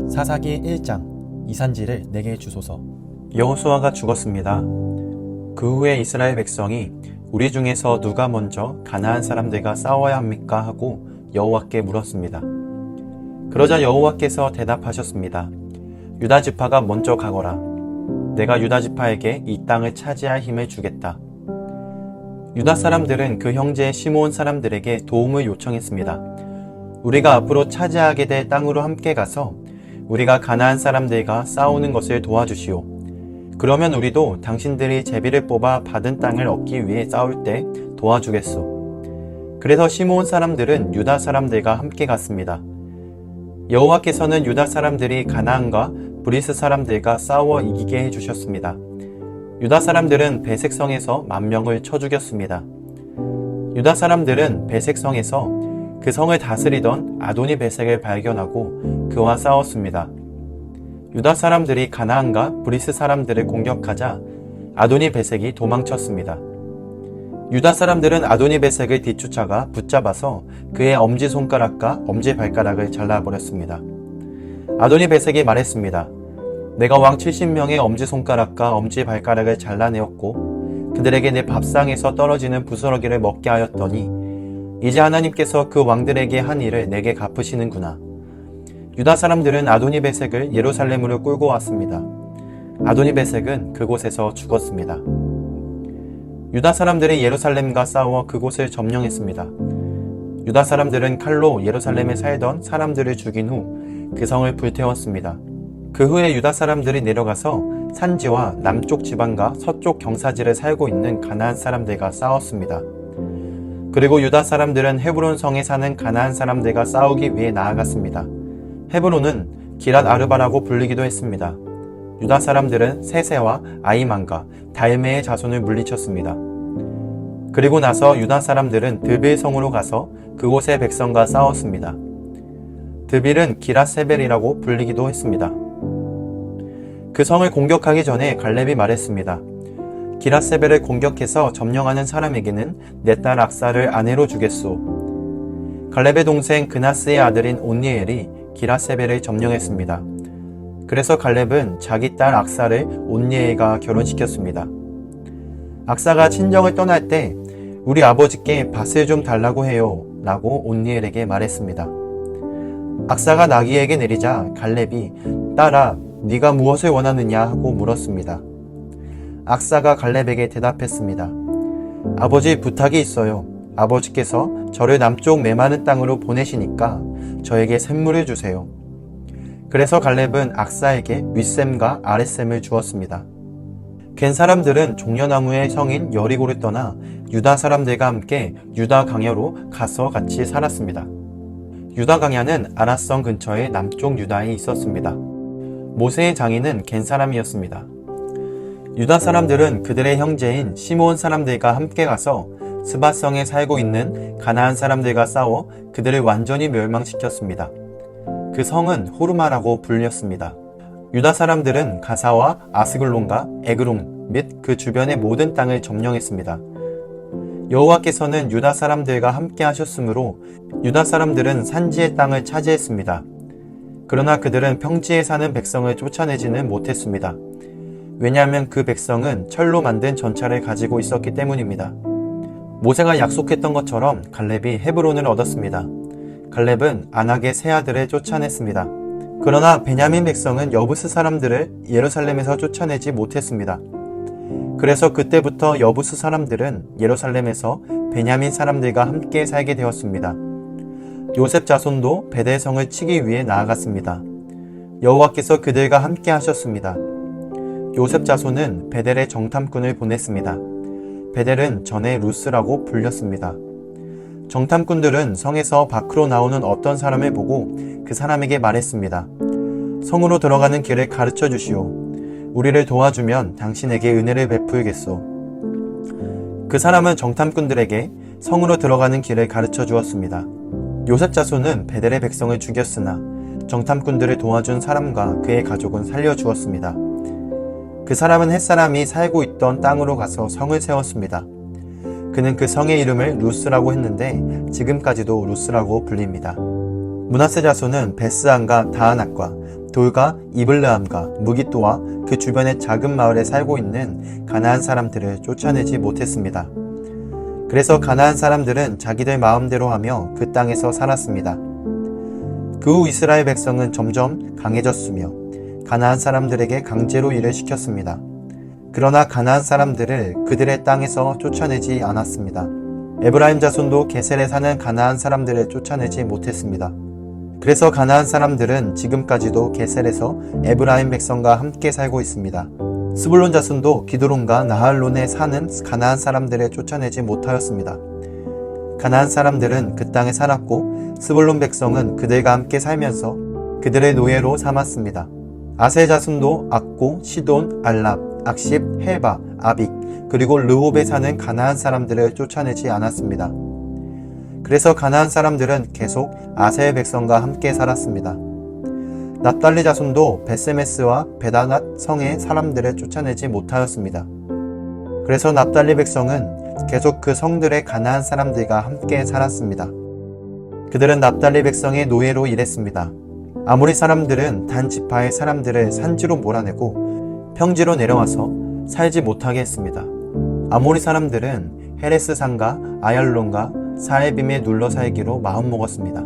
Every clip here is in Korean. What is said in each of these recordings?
사사기 1장 이산지를 내게 주소서. 여호수아가 죽었습니다. 그 후에 이스라엘 백성이 우리 중에서 누가 먼저 가나안 사람들과 싸워야 합니까? 하고 여호와께 물었습니다. 그러자 여호와께서 대답하셨습니다. 유다 지파가 먼저 가거라. 내가 유다 지파에게 이 땅을 차지할 힘을 주겠다. 유다 사람들은 그 형제 시므온 사람들에게 도움을 요청했습니다. 우리가 앞으로 차지하게 될 땅으로 함께 가서 우리가 가나안 사람들과 싸우는 것을 도와주시오. 그러면 우리도 당신들이 제비를 뽑아 받은 땅을 얻기 위해 싸울 때 도와주겠소. 그래서 시므온 사람들은 유다 사람들과 함께 갔습니다. 여호와께서는 유다 사람들이 가나안과 브리스 사람들과 싸워 이기게 해주셨습니다. 유다 사람들은 베색성에서 10,000명을 쳐 죽였습니다. 유다 사람들은 베색성에서 그 성을 다스리던 아도니 베색을 발견하고 그와 싸웠습니다. 유다 사람들이 가나안과 브리스 사람들을 공격하자 아도니 베색이 도망쳤습니다. 유다 사람들은 아도니 베색을 뒤쫓아가 붙잡아서 그의 엄지손가락과 엄지발가락을 잘라버렸습니다. 아도니 베색이 말했습니다. 내가 왕 70명의 엄지손가락과 엄지발가락을 잘라내었고 그들에게 내 밥상에서 떨어지는 부스러기를 먹게 하였더니 이제 하나님께서 그 왕들에게 한 일을 내게 갚으시는구나. 유다 사람들은 아도니 베색을 예루살렘으로 끌고 왔습니다. 아도니 베색은 그곳에서 죽었습니다. 유다 사람들이 예루살렘과 싸워 그곳을 점령했습니다. 유다 사람들은 칼로 예루살렘에 살던 사람들을 죽인 후 그 성을 불태웠습니다. 그 후에 유다 사람들이 내려가서 산지와 남쪽 지방과 서쪽 경사지를 살고 있는 가나안 사람들과 싸웠습니다. 그리고 유다 사람들은 헤브론 성에 사는 가나안 사람들과 싸우기 위해 나아갔습니다. 헤브론은 기랏 아르바라고 불리기도 했습니다. 유다 사람들은 세세와 아이만과 달메의 자손을 물리쳤습니다. 그리고 나서 유다 사람들은 드빌 성으로 가서 그곳의 백성과 싸웠습니다. 드빌은 기랏세벨이라고 불리기도 했습니다. 그 성을 공격하기 전에 갈렙이 말했습니다. 기랏세벨을 공격해서 점령하는 사람에게는 내 딸 악사를 아내로 주겠소. 갈렙의 동생 그나스의 아들인 온니엘이 기랏세벨을 점령했습니다. 그래서 갈렙은 자기 딸 악사를 온니엘과 결혼시켰습니다. 악사가 친정을 떠날 때 우리 아버지께 밭을 좀 달라고 해요 라고 온니엘에게 말했습니다. 악사가 나귀에게 내리자 갈렙이 딸아 네가 무엇을 원하느냐 하고 물었습니다. 악사가 갈렙에게 대답했습니다. 아버지 부탁이 있어요. 아버지께서 저를 남쪽 메마른 땅으로 보내시니까 저에게 샘물을 주세요. 그래서 갈렙은 악사에게 윗샘과 아랫샘을 주었습니다. 겐 사람들은 종려나무의 성인 여리고를 떠나 유다 사람들과 함께 유다 강야로 가서 같이 살았습니다. 유다 강야는 아랏성 근처의 남쪽 유다에 있었습니다. 모세의 장인은 겐 사람이었습니다. 유다 사람들은 그들의 형제인 시므온 사람들과 함께 가서 스바성에 살고 있는 가나안 사람들과 싸워 그들을 완전히 멸망시켰습니다. 그 성은 호르마라고 불렸습니다. 유다 사람들은 가사와 아스글론과 에그론 및 그 주변의 모든 땅을 점령했습니다. 여호와께서는 유다 사람들과 함께 하셨으므로 유다 사람들은 산지의 땅을 차지했습니다. 그러나 그들은 평지에 사는 백성을 쫓아내지는 못했습니다. 왜냐하면 그 백성은 철로 만든 전차를 가지고 있었기 때문입니다. 모세가 약속했던 것처럼 갈렙이 헤브론을 얻었습니다. 갈렙은 아낙의 세 아들을 쫓아냈습니다. 그러나 베냐민 백성은 여부스 사람들을 예루살렘에서 쫓아내지 못했습니다. 그래서 그때부터 여부스 사람들은 예루살렘에서 베냐민 사람들과 함께 살게 되었습니다. 요셉 자손도 베델성을 치기 위해 나아갔습니다. 여호와께서 그들과 함께 하셨습니다. 요셉 자손은 베델에 정탐꾼을 보냈습니다. 베델은 전에 루스라고 불렸습니다. 정탐꾼들은 성에서 밖으로 나오는 어떤 사람을 보고 그 사람에게 말했습니다. 성으로 들어가는 길을 가르쳐 주시오. 우리를 도와주면 당신에게 은혜를 베풀겠소. 그 사람은 정탐꾼들에게 성으로 들어가는 길을 가르쳐 주었습니다. 요셉 자손은 베델의 백성을 죽였으나 정탐꾼들을 도와준 사람과 그의 가족은 살려주었습니다. 그 사람은 햇사람이 살고 있던 땅으로 가서 성을 세웠습니다. 그는 그 성의 이름을 루스라고 했는데 지금까지도 루스라고 불립니다. 므낫세 자손은 베스안과 다아낙과 돌과 이블르함과 무기또와 그 주변의 작은 마을에 살고 있는 가나안 사람들을 쫓아내지 못했습니다. 그래서 가나안 사람들은 자기들 마음대로 하며 그 땅에서 살았습니다. 그 후 이스라엘 백성은 점점 강해졌으며 가나안 사람들에게 강제로 일을 시켰습니다. 그러나 가나안 사람들을 그들의 땅에서 쫓아내지 않았습니다. 에브라임 자손도 게셀에 사는 가나안 사람들을 쫓아내지 못했습니다. 그래서 가나안 사람들은 지금까지도 게셀에서 에브라임 백성과 함께 살고 있습니다. 스불론 자손도 기드론과 나할론에 사는 가나안 사람들을 쫓아내지 못하였습니다. 가나안 사람들은 그 땅에 살았고 스불론 백성은 그들과 함께 살면서 그들의 노예로 삼았습니다. 아셀 자손도 악고, 시돈, 알랍, 악십, 헬바, 아빅, 그리고 르홉에 사는 가나안 사람들을 쫓아내지 않았습니다. 그래서 가나안 사람들은 계속 아셀 백성과 함께 살았습니다. 납달리 자손도 베세메스와 베다낫 성의 사람들을 쫓아내지 못하였습니다. 그래서 납달리 백성은 계속 그 성들의 가나안 사람들과 함께 살았습니다. 그들은 납달리 백성의 노예로 일했습니다. 아모리 사람들은 단 지파의 사람들을 산지로 몰아내고 평지로 내려와서 살지 못하게 했습니다. 아모리 사람들은 헤레스 산과 아얄론과 사헤빔에 눌러 살기로 마음먹었습니다.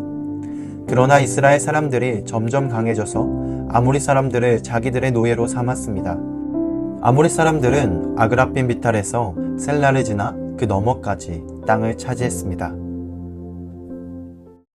그러나 이스라엘 사람들이 점점 강해져서 아모리 사람들을 자기들의 노예로 삼았습니다. 아모리 사람들은 아그라핀 비탈에서 셀라를 지나 그 너머까지 땅을 차지했습니다.